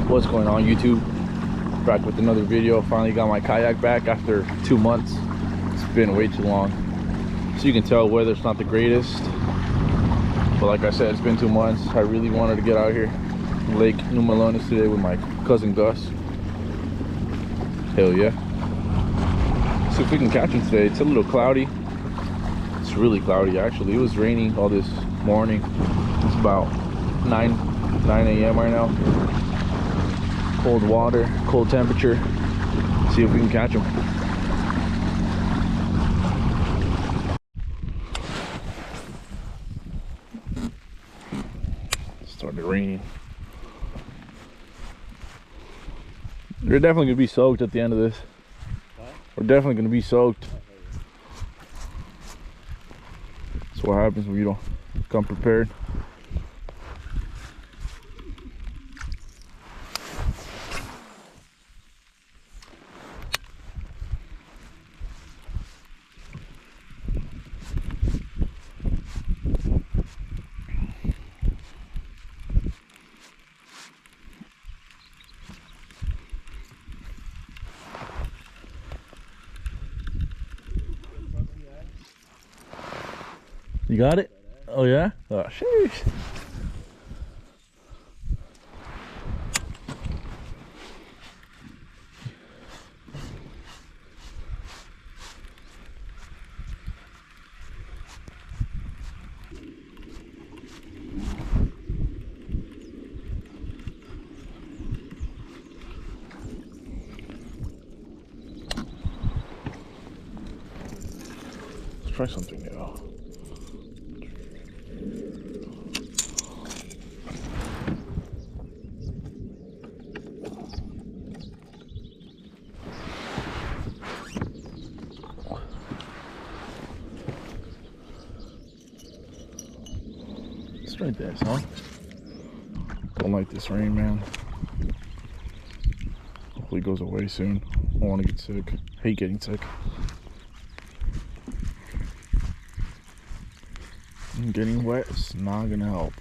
What's going on, YouTube? Back with another video. Finally got my kayak back after 2 months. It's been way too long. So you can tell weather's not the greatest, but like I said, it's been 2 months. I really wanted to get out here Lake New Melones today with my cousin Gus. Hell yeah. See if we can catch him today. It's a little cloudy. It's really cloudy actually. It was raining all this morning. It's about 9 a.m. right now. Cold water, cold temperature. See if we can catch him. Started raining. We're definitely gonna be soaked at the end of this. We're definitely gonna be soaked. That's what happens when you don't come prepared. You got it? Oh yeah? Oh sheesh. Let's try something new. Let's try this, huh? Don't like this rain, man. Hopefully it goes away soon. I don't want to get sick. Hate getting sick. And getting wet is not gonna help.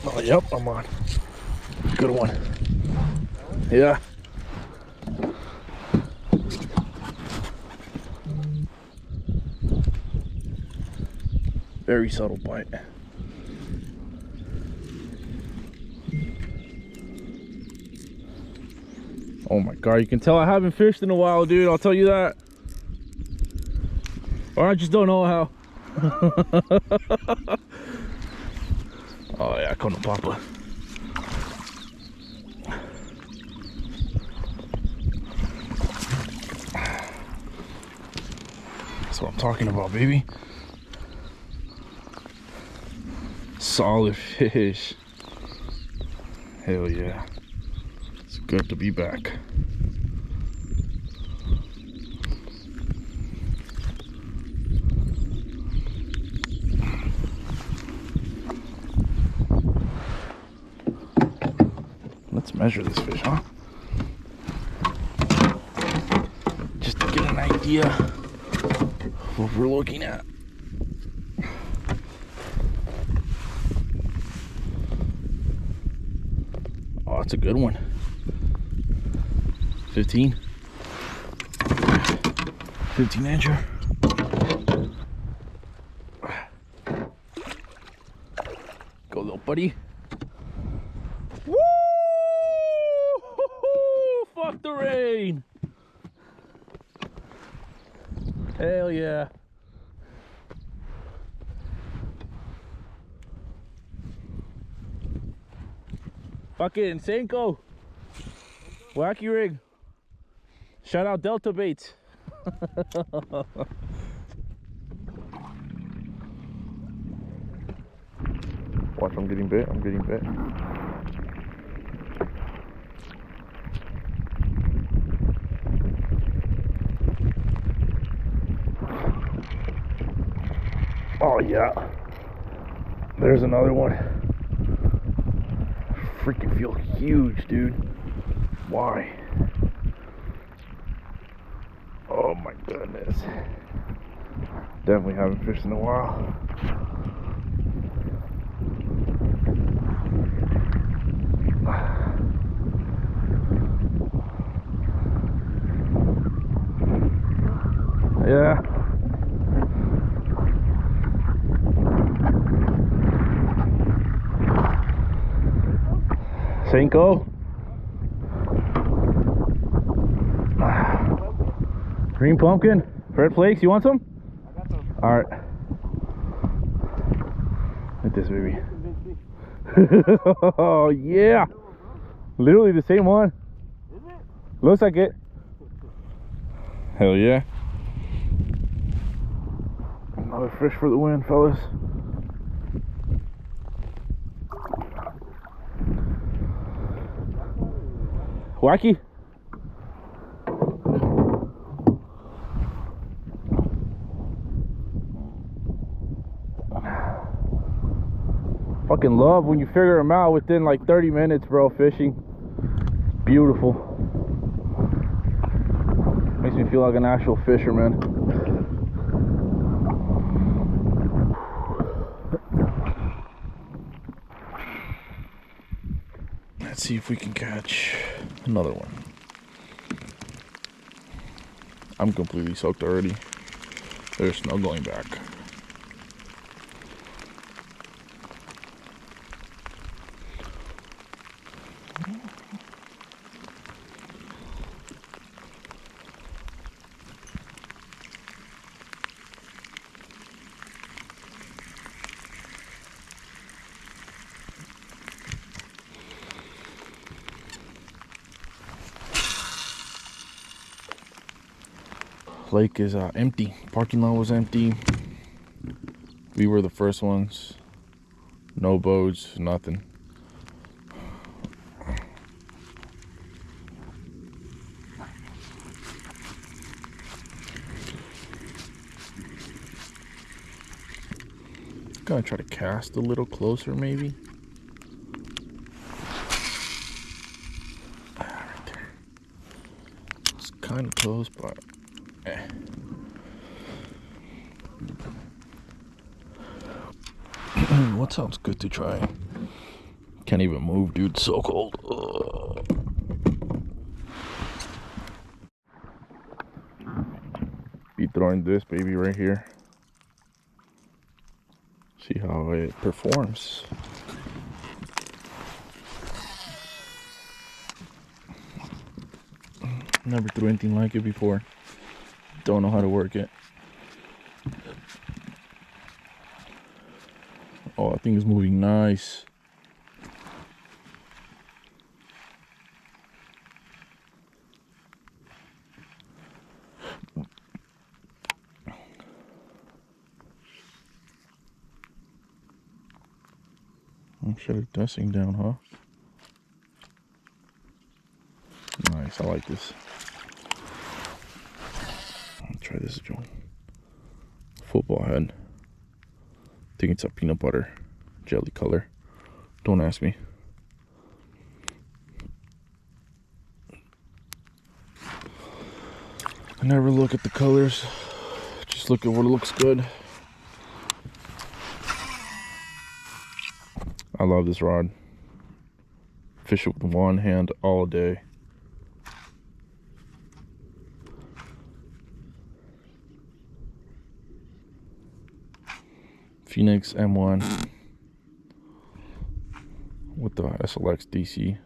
Oh, yep, I'm on. Good one. Yeah. Very subtle bite. Oh my god, you can tell I haven't fished in a while, dude. I'll tell you that. Or I just don't know how. Oh yeah, come to Papa. That's what I'm talking about, baby. Solid fish. Hell yeah. It's good to be back. Let's measure this fish, huh? Just to get an idea of what we're looking at. Oh, it's a good one. 15 incher. Go, little buddy. Woo! Fuck the rain. yeah. Fucking Senko. Wacky rig. Shout out Delta Baits. Watch, I'm getting bit. I'm getting bit. Oh yeah. There's another one. Freaking feel huge, dude. Why? Oh my goodness. Definitely haven't fished in a while. Yeah. Senko. Green pumpkin. Red flakes. You want some? I got some. All right. Look at this baby. Oh yeah. Literally the same one. Is it? Looks like it. Hell yeah. Another fish for the win, fellas. Wacky. Fucking love when you figure them out within like 30 minutes, bro, fishing. Beautiful. Makes me feel like an actual fisherman. Let's see if we can catch another one. I'm completely soaked already. There's no going back. Lake is empty. Parking lot was empty. We were the first ones. No boats, nothing. Gonna try to cast a little closer, maybe. Right there. It's kind of close, but what sounds good to try? Can't even move, dude. It's so cold. Be throwing this baby right here. See how it performs. Never threw anything like it before. Don't know how to work it. Oh, I think it's moving nice. I'm sure it's dusting down, huh? Nice, I like this. I'll try this one. Football head. I think it's a peanut butter jelly color. Don't ask me. I never look at the colors. Just look at what looks good. I love this rod. Fish it with one hand all day. Phoenix M1 with the SLX DC.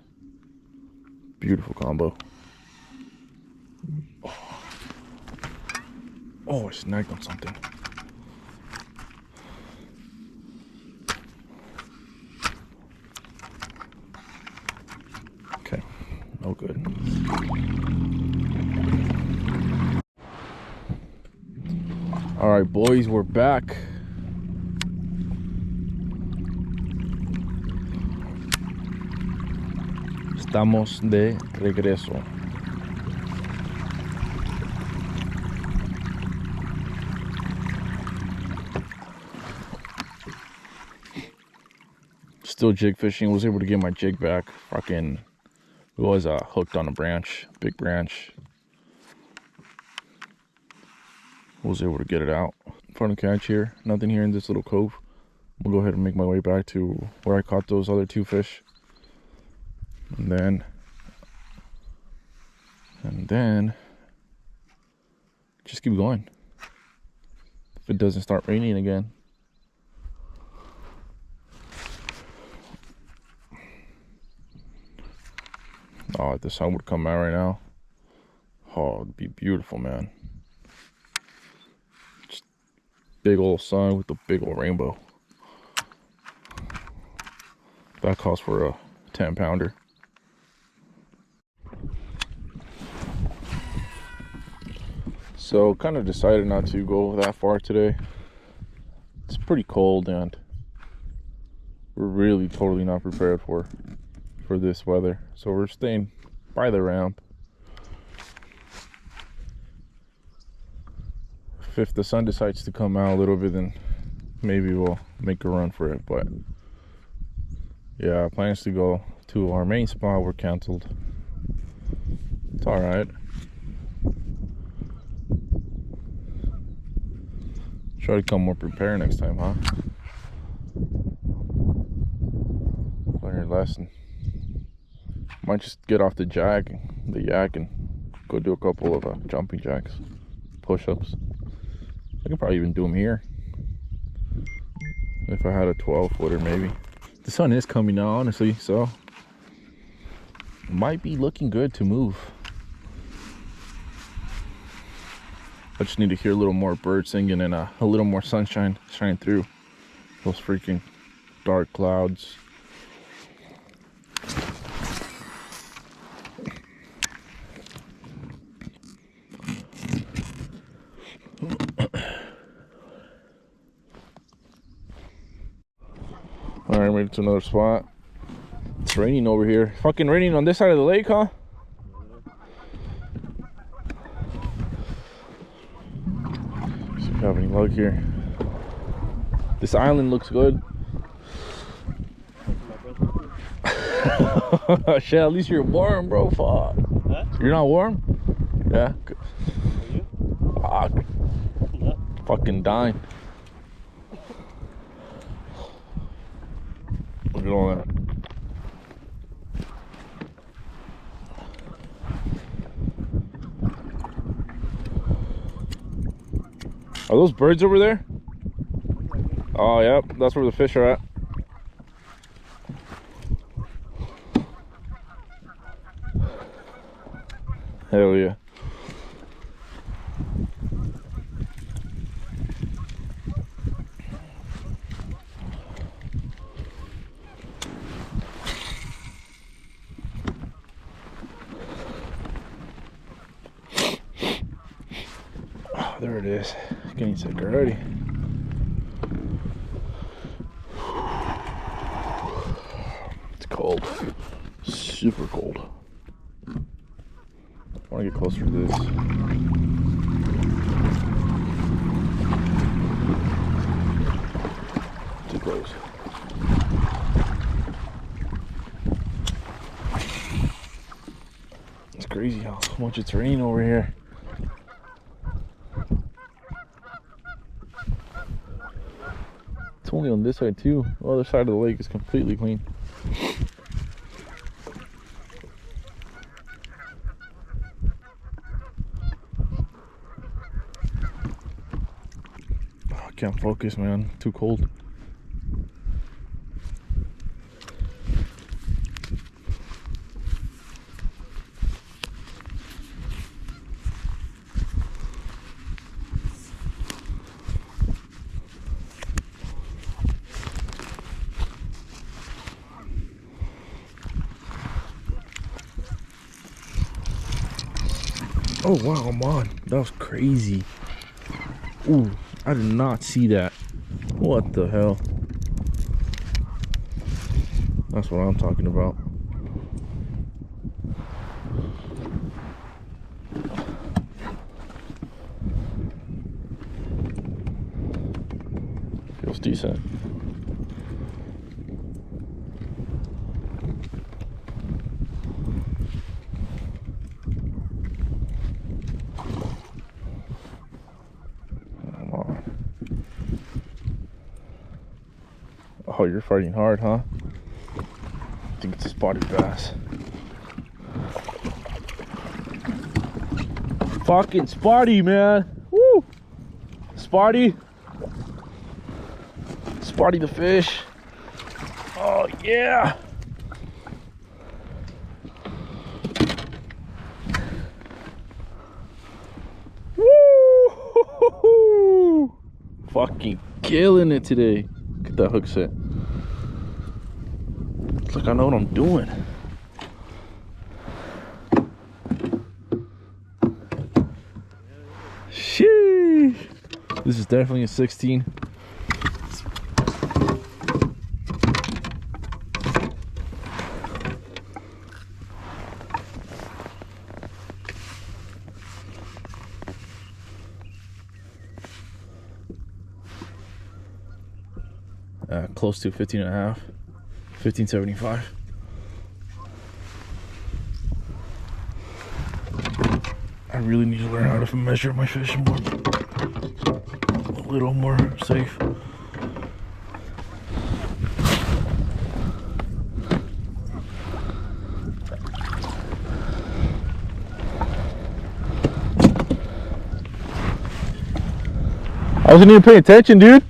Beautiful combo. Oh, I snagged on something. Okay, no good. All right, boys, we're back. Estamos de regreso. Still jig fishing. Was able to get my jig back. Fucking, it was hooked on a branch, big branch. Was able to get it out. Fun to catch here. Nothing here in this little cove. We'll go ahead and make my way back to where I caught those other two fish. And then just keep going. If it doesn't start raining again. Oh, if the sun would come out right now. Oh, it'd be beautiful, man. Just big old sun with a big old rainbow. That calls for a 10-pounder. So kind of decided not to go that far today. It's pretty cold and we're really totally not prepared for this weather. So we're staying by the ramp. If the sun decides to come out a little bit, then maybe we'll make a run for it. But yeah, plans to go to our main spot were canceled. It's all right. Try to come more prepared next time, huh? Learn your lesson. Might just get off the yak, and go do a couple of jumping jacks, push-ups. I could probably even do them here if I had a 12-footer, maybe. The sun is coming now, honestly, so it might be looking good to move. I just need to hear a little more birds singing and a little more sunshine shining through those freaking dark clouds. All right, made it to another spot. It's raining over here. Fucking raining on this side of the lake, huh? See if we have any luck here. This island looks good. Shit, at least you're warm, bro. Fuck. Huh? You're not warm? Yeah. Are you? Fuck. Yeah. Fucking dying. Look at all that. Are those birds over there? Oh, yep. That's where the fish are at. Hell yeah. Oh, there it is. Getting sick already. It's cold. Super cold. I want to get closer to this. Too close. It's crazy how much it's raining over here. It's only on this side too. The other side of the lake is completely clean. Can't focus, man. Too cold. Oh wow, I'm on. That was crazy. Ooh, I did not see that. What the hell? That's what I'm talking about. Feels decent. Come on. Oh, you're fighting hard, huh? I think it's a spotted bass. Fucking spotty, man. Woo! Spotty. Spotty the fish. Oh, yeah. Woo! Fucking killing it today. Get that hook set. It's like I know what I'm doing. Sheesh. This is definitely a 16. Close to 15 and a half, 15.75. I really need to learn how to measure my fish more, a little more safe. I wasn't even paying attention, dude.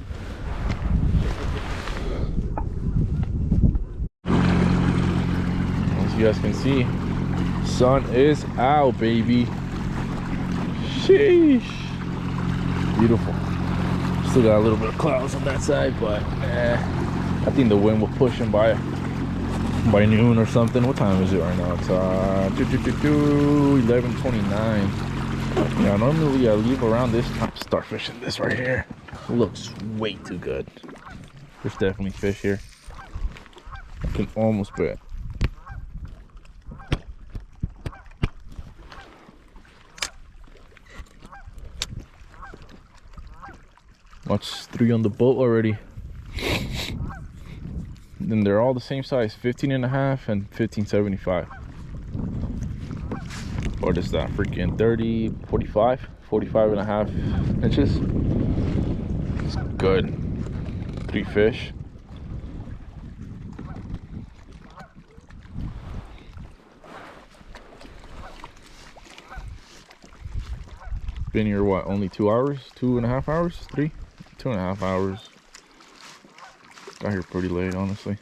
As you guys can see, sun is out, baby. Sheesh. Beautiful. Still got a little bit of clouds on that side, but I think the wind will push him by noon or something. What time is it right now? It's 11:29. Yeah, normally I leave around this time. Start fishing this right here. Looks way too good. There's definitely fish here. I can almost bet. Watch, 3 on the boat already. Then they're all the same size, 15 and a half and 15.75. What is that? Freaking 30, 45, 45 and a half inches. It's good. 3 fish. Been here, what, only 2 hours? 2.5 hours? 3? 2.5 hours. Got here pretty late, honestly.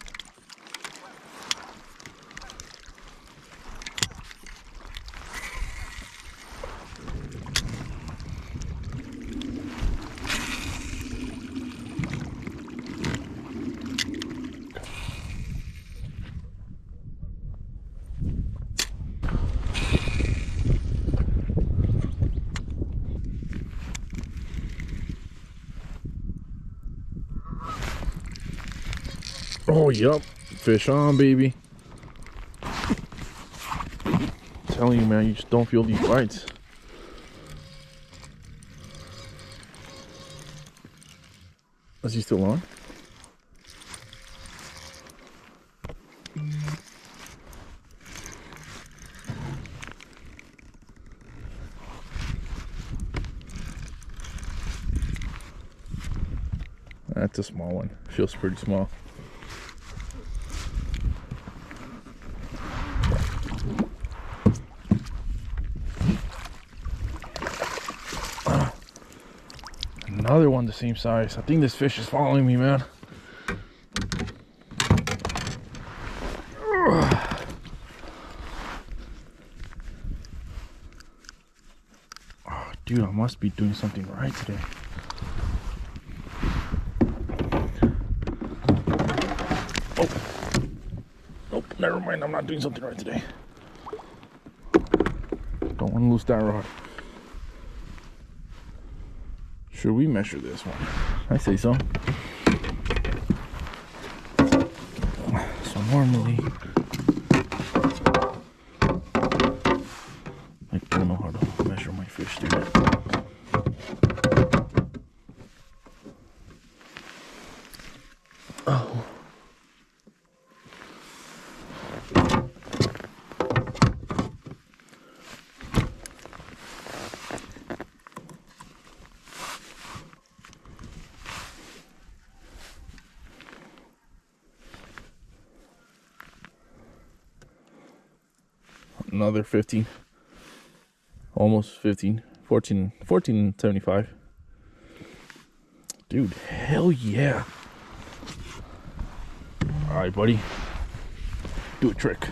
Oh, yup. Fish on, baby. I'm telling you, man, you just don't feel these bites. Is he still on? That's a small one. Feels pretty small. Another one the same size. I think this fish is following me, man. Oh, dude, I must be doing something right today. Oh. Nope, never mind. I'm not doing something right today. Don't want to lose that rod. Should we measure this one? I say so. So normally, I don't know how to measure my fish, dude. Oh. Another 15, almost 15, 14.75. Dude, hell yeah. All right, buddy, do a trick.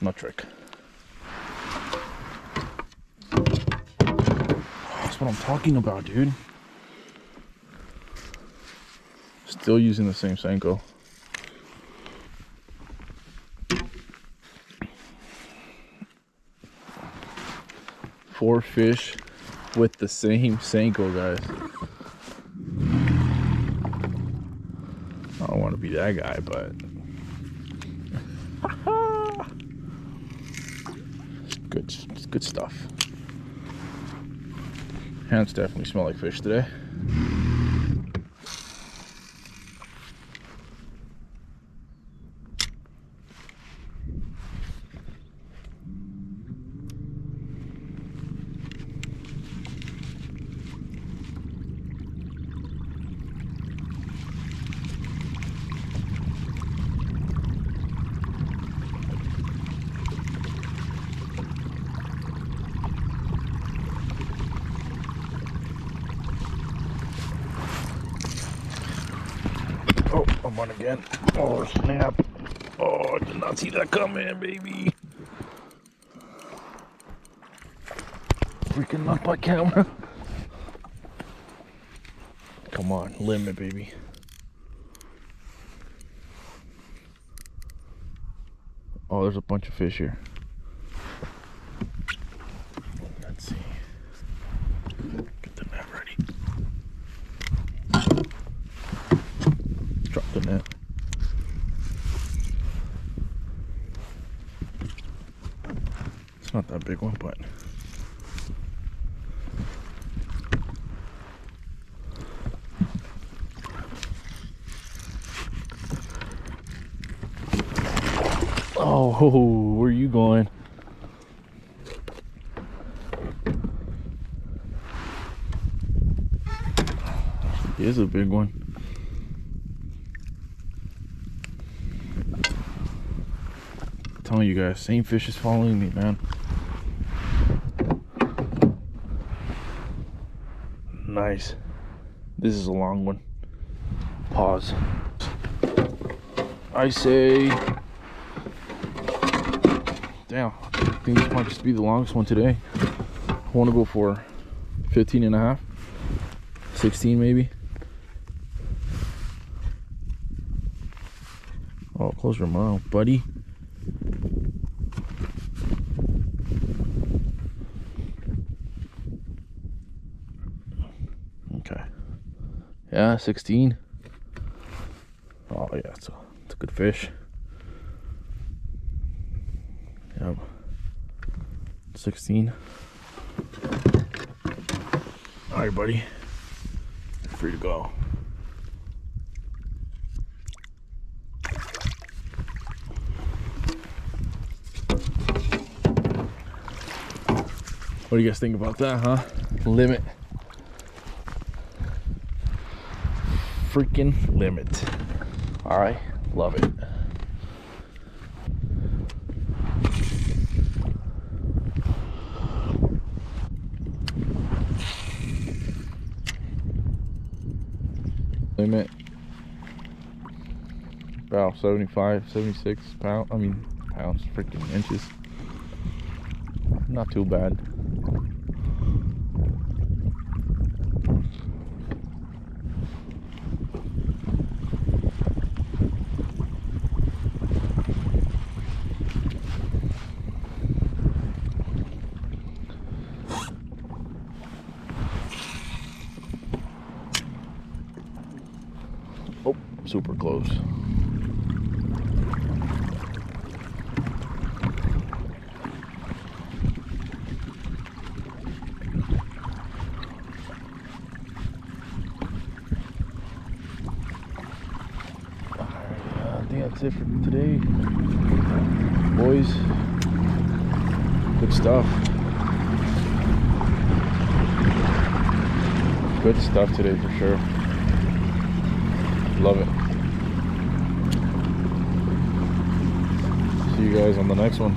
Not trick. That's what I'm talking about, dude. Still using the same Senko. Four fish with the same Senko, guys. I don't want to be that guy, but it's good stuff. Hands definitely smell like fish today. Oh, I'm on again. Oh, snap. Oh, I did not see that coming, baby. Freaking knocked my camera. Come on, limit, baby. Oh, there's a bunch of fish here. Let's see. Get the net ready. Drop the net. It's not that big one, but oh, where are you going? It is a big one. I'm telling you guys, same fish is following me, man. Nice. This is a long one. Pause. I say, damn, I think this might just be the longest one today. I want to go for 15 and a half, 16 maybe. Oh, close your mouth, buddy. Okay. Yeah, 16. Oh yeah, it's a good fish. Yep. 16. All right, buddy. You're free to go. What do you guys think about that, huh? Limit. Freaking limit. All right, love it. Limit about 75, 76 pounds. I mean pounds, freaking inches. Not too bad. super close. I think that's it for today, boys. Good stuff. Good stuff today for sure. Love it. See you guys on the next one.